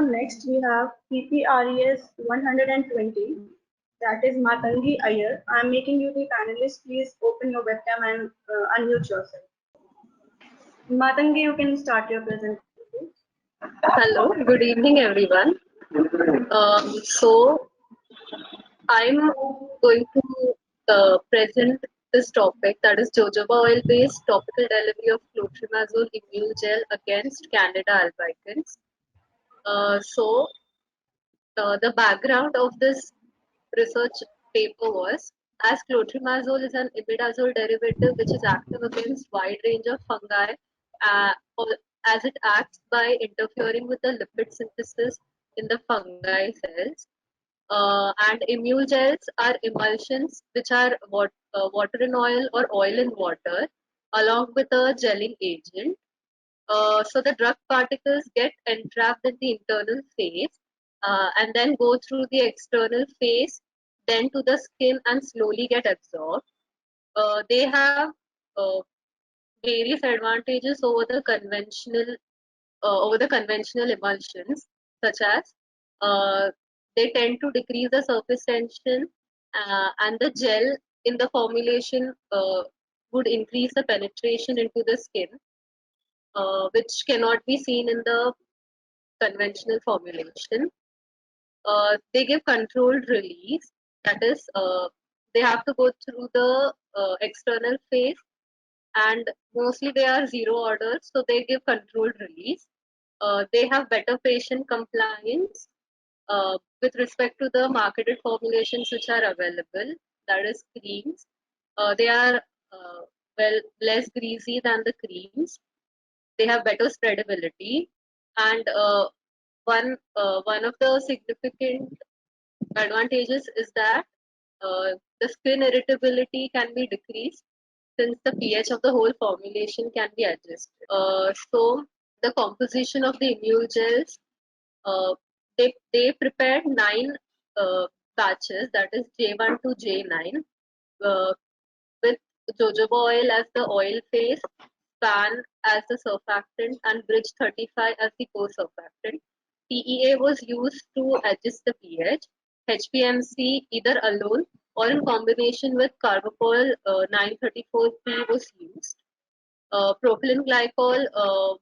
next we have PPRES 120, that is Matangi Iyer. I'm making you the panelist. Please open your webcam and unmute yourself. Matangi, you can start your presentation. Hello, good evening, everyone. So, I'm going to present this topic, that is jojoba oil-based topical delivery of clotrimazole immune gel against Candida albicans. The background of this research paper was, as clotrimazole is an imidazole derivative which is active against wide range of fungi, as it acts by interfering with the lipid synthesis in the fungi cells. And immune gels are emulsions which are water in oil or oil in water along with a gelling agent. So the drug particles get entrapped in the internal phase and then go through the external phase, then to the skin and slowly get absorbed. They have uh, various advantages over the conventional emulsions, such as uh, they tend to decrease the surface tension, and the gel in the formulation would increase the penetration into the skin, which cannot be seen in the conventional formulation. They give controlled release, that is, they have to go through the external phase, and mostly they are zero orders, so they give controlled release. They have better patient compliance with respect to the marketed formulations which are available, that is creams. They are well less greasy than the creams. They have better spreadability, and one of the significant advantages is that the skin irritability can be decreased since the pH of the whole formulation can be adjusted. So the composition of the immune gels, uh, they prepared 9 batches, that is J1 to J9, uh, with jojoba oil as the oil phase, SPAN as the surfactant, and Bridge 35 as the co-surfactant. PEA was used to adjust the pH. HPMC either alone or in combination with carbapol 934P was used. Propylene glycol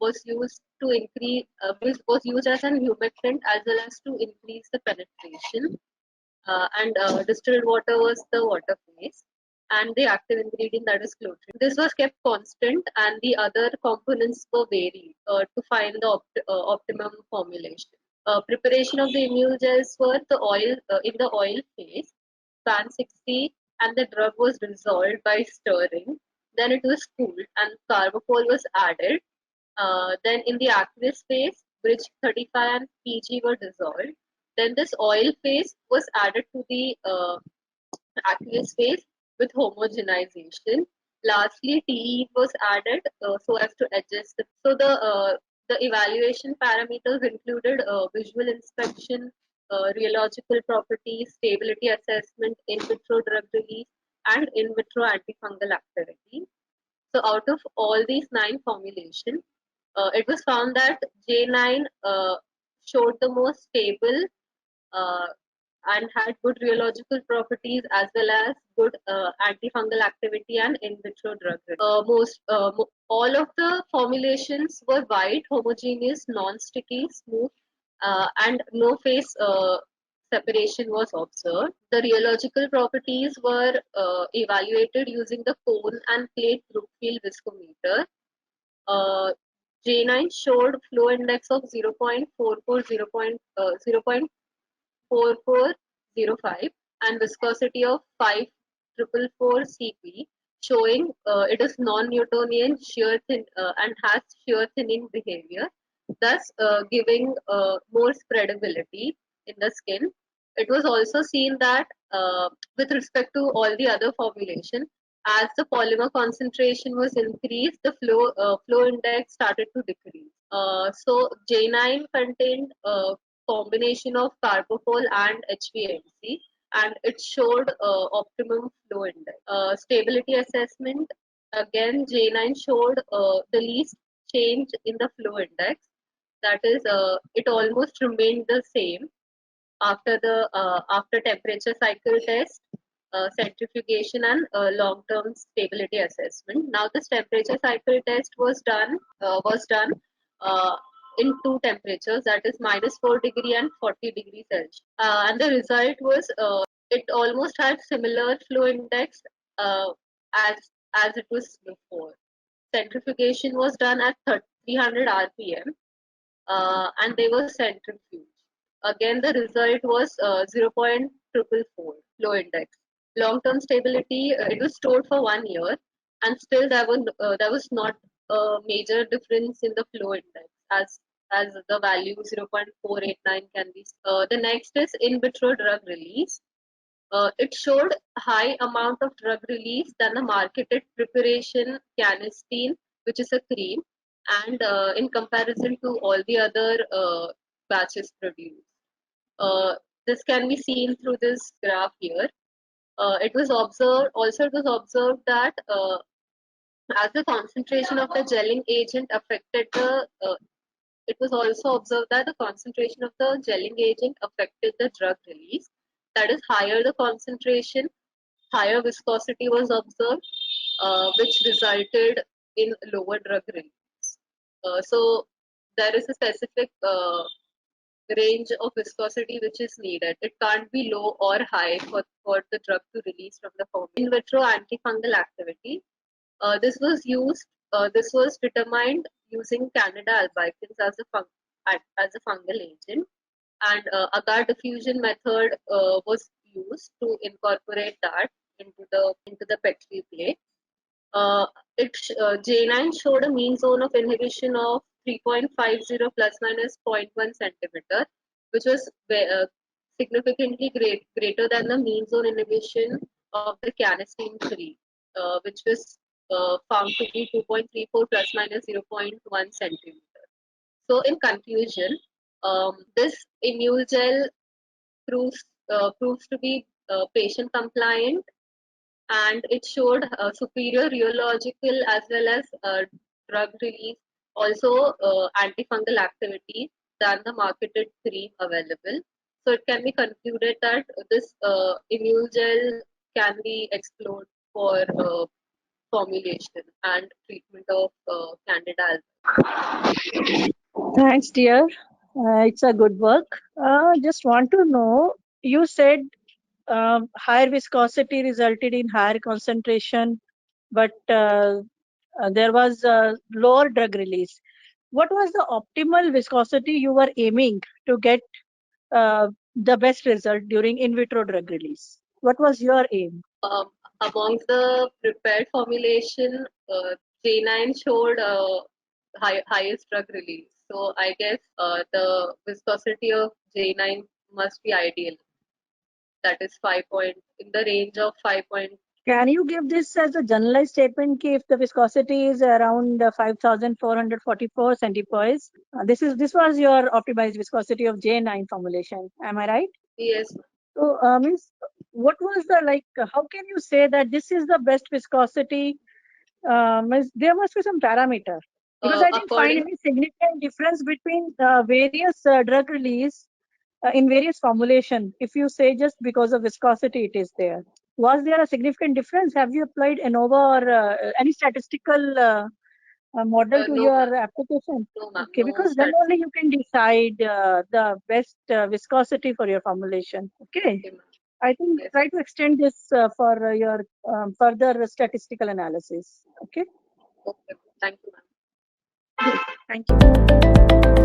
was used to increase was used as an humectant as well as to increase the penetration. And distilled water was the water phase, and the active ingredient, that is clotrimazole. This was kept constant, and the other components were varied to find the optimum formulation. Preparation of the immune gels were the oil in the oil phase, PAN 60, and the drug was dissolved by stirring. Then it was cooled, and carbapol was added. Then in the aqueous phase, Bridge 35 and PG were dissolved. Then this oil phase was added to the aqueous phase with homogenization. Lastly, TE was added so as to adjust the evaluation parameters included visual inspection, rheological properties, stability assessment, in vitro drug release, and in vitro antifungal activity. So out of all these 9 formulations, it was found that J9 showed the most stable uh, and had good rheological properties as well as good antifungal activity and in vitro drug. All of the formulations were white, homogeneous, non-sticky, smooth, and no phase separation was observed. The rheological properties were evaluated using the cone and plate Brookfield viscometer. Uh, J9 showed flow index of 0.44, 0.4405 and viscosity of 5,444 cp, showing it is non-Newtonian and has shear thinning behavior, thus giving more spreadability in the skin. It was also seen that with respect to all the other formulation, as the polymer concentration was increased, the flow index started to decrease. So J9 contained combination of carbapol and HPMC, and it showed optimum flow index. Stability assessment, again J9 showed the least change in the flow index. That is, it almost remained the same after the after temperature cycle test, centrifugation, and long-term stability assessment. Now, this temperature cycle test was done uh, in two temperatures, that is -4 degree and 40 degrees Celsius, and the result was it almost had similar flow index uh, as it was before. Centrifugation was done at 300 rpm, and they were centrifuged. Again, the result was 0.444 flow index. Long-term stability, it was stored for 1 year, and still there was not a major difference in the flow index as the value 0.489 can be. The next is in vitro drug release. It showed high amount of drug release than the marketed preparation Canesten, which is a cream, and in comparison to all the other batches produced. Uh, this can be seen through this graph here. It was observed that as the concentration of the gelling agent affected the it was also observed that the concentration of the gelling agent affected the drug release. That is, higher the concentration, higher viscosity was observed, which resulted in lower drug release. So there is a specific range of viscosity which is needed. It can't be low or high for the drug to release from the formula. In vitro antifungal activity, this was determined using Candida albicans as a fungal agent, and agar diffusion method was used to incorporate that into the Petri plate. J9 showed a mean zone of inhibition of 3.50 plus minus zero point 0.1 centimeter, which was significantly greater than the mean zone inhibition of the Canesten 3, which was found to be 2.34 plus minus 0.1 centimeter. So, in conclusion, this Imulgel proves to be patient compliant, and it showed superior rheological as well as drug release, also antifungal activity than the marketed cream available. So it can be concluded that this immune gel can be explored for formulation and treatment of Candida albicans. Thanks, dear. It's a good work. Just want to know, you said higher viscosity resulted in higher concentration, but there was lower drug release. What was the optimal viscosity you were aiming to get the best result during in vitro drug release? What was your aim? Amongst the prepared formulation, J9 showed highest drug release. So I guess the viscosity of J9 must be ideal. That is in the range of 5. Can you give this as a generalized statement if the viscosity is around 5,444 centipoise? This was your optimized viscosity of J9 formulation. Am I right? Yes. So, means what was the how can you say that this is the best viscosity? There must be some parameter, because I didn't find any significant difference between various drug release in various formulation. If you say just because of viscosity it is there, was there a significant difference? Have you applied ANOVA or any statistical model to No, your application? No, ma'am. Okay, No, because then only you can decide the best viscosity for your formulation. Okay. I think try to extend this for your further statistical analysis. Okay. Okay. Thank you, ma'am. Thank you.